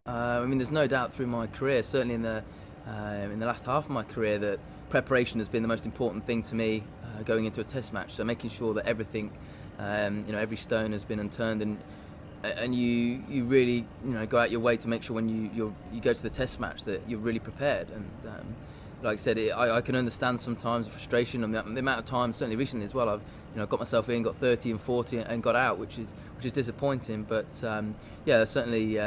I mean, there's no doubt through my career, certainly in the last half of my career, that preparation has been the most important thing to me going into a Test match. So making sure that everything, every stone has been unturned, and you really go out your way to make sure when you go to the Test match that you're really prepared. And like I said, I can understand sometimes the frustration and the amount of time. Certainly recently as well, I've got myself in, got 30 and 40, and got out, which is disappointing. But yeah, certainly.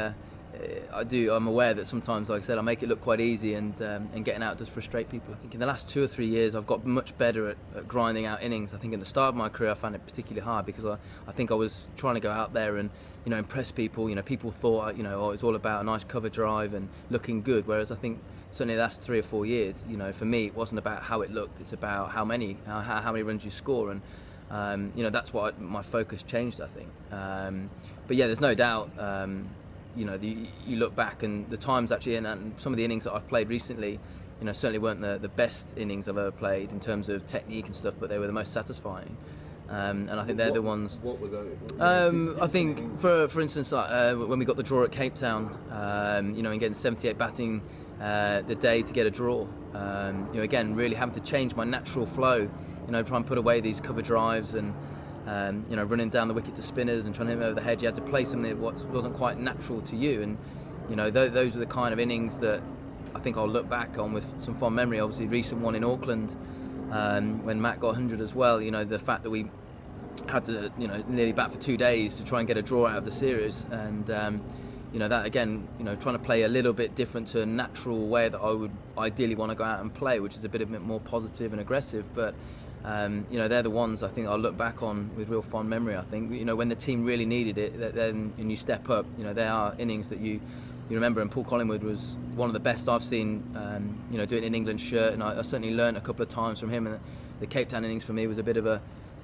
I'm aware that sometimes, like I said, I make it look quite easy, and getting out does frustrate people. I think in the last 2 or 3 years I've got much better at grinding out innings. I think at the start of my career I found it particularly hard because I think I was trying to go out there and impress people. People thought oh, it's all about a nice cover drive and looking good, whereas I think certainly the last 3 or 4 years, for me it wasn't about how it looked, it's about how many runs you score, and that's what my focus changed, I think. But yeah, there's no doubt. You look back and the times actually, and some of the innings that I've played recently, certainly weren't the best innings I've ever played in terms of technique and stuff, but they were the most satisfying. And I think they're the ones. What were those? I think, for instance, like when we got the draw at Cape Town, and getting 78 batting the day to get a draw. Again, really having to change my natural flow. Try and put away these cover drives and. Running down the wicket to spinners and trying to hit them over the head. You had to play something that wasn't quite natural to you, and those are the kind of innings that I think I'll look back on with some fond memory. Obviously, recent one in Auckland when Matt got 100 as well. The fact that we had to nearly bat for 2 days to try and get a draw out of the series, and that again, trying to play a little bit different to a natural way that I would ideally want to go out and play, which is a bit more positive and aggressive, but. They're the ones I think I'll look back on with real fond memory. I think when the team really needed it, then and you step up. They are innings that you remember. And Paul Collingwood was one of the best I've seen. Doing it in England's shirt, and I certainly learnt a couple of times from him. And the Cape Town innings for me was a bit of a,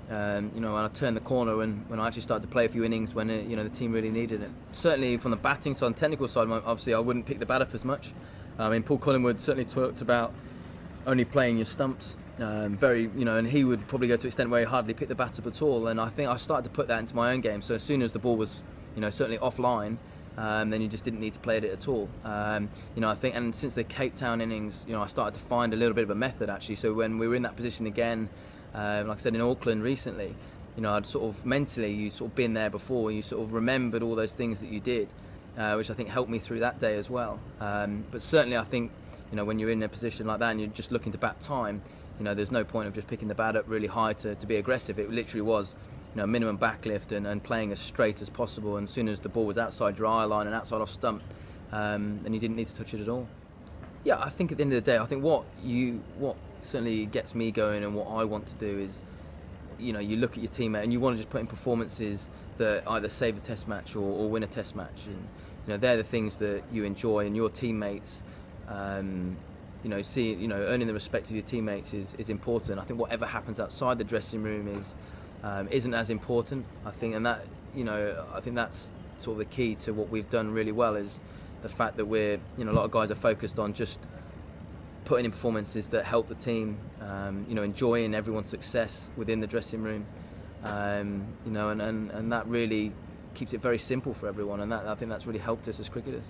when I turned the corner when I actually started to play a few innings when the team really needed it. Certainly from the batting side, and technical side, obviously I wouldn't pick the bat up as much. I mean, Paul Collingwood certainly talked about only playing your stumps. And he would probably go to an extent where he hardly picked the bat up at all. And I think I started to put that into my own game. So as soon as the ball was, certainly offline, then you just didn't need to play it at all. I think, and since the Cape Town innings, I started to find a little bit of a method actually. So when we were in that position again, like I said in Auckland recently, I'd sort of mentally, you sort of been there before, you sort of remembered all those things that you did, which I think helped me through that day as well. But certainly I think, when you're in a position like that and you're just looking to bat time, there's no point of just picking the bat up really high to be aggressive. It literally was, minimum backlift and playing as straight as possible. And as soon as the ball was outside your eye line and outside off stump, then you didn't need to touch it at all. Yeah, I think at the end of the day, I think what certainly gets me going and what I want to do is, you look at your teammate and you want to just put in performances that either save a Test match or win a Test match. And they're the things that you enjoy, and your teammates. Earning the respect of your teammates is important. I think whatever happens outside the dressing room isn't as important. I think, and that I think that's sort of the key to what we've done really well, is the fact that we're a lot of guys are focused on just putting in performances that help the team. Enjoying everyone's success within the dressing room. And that really keeps it very simple for everyone, and I think that's really helped us as cricketers.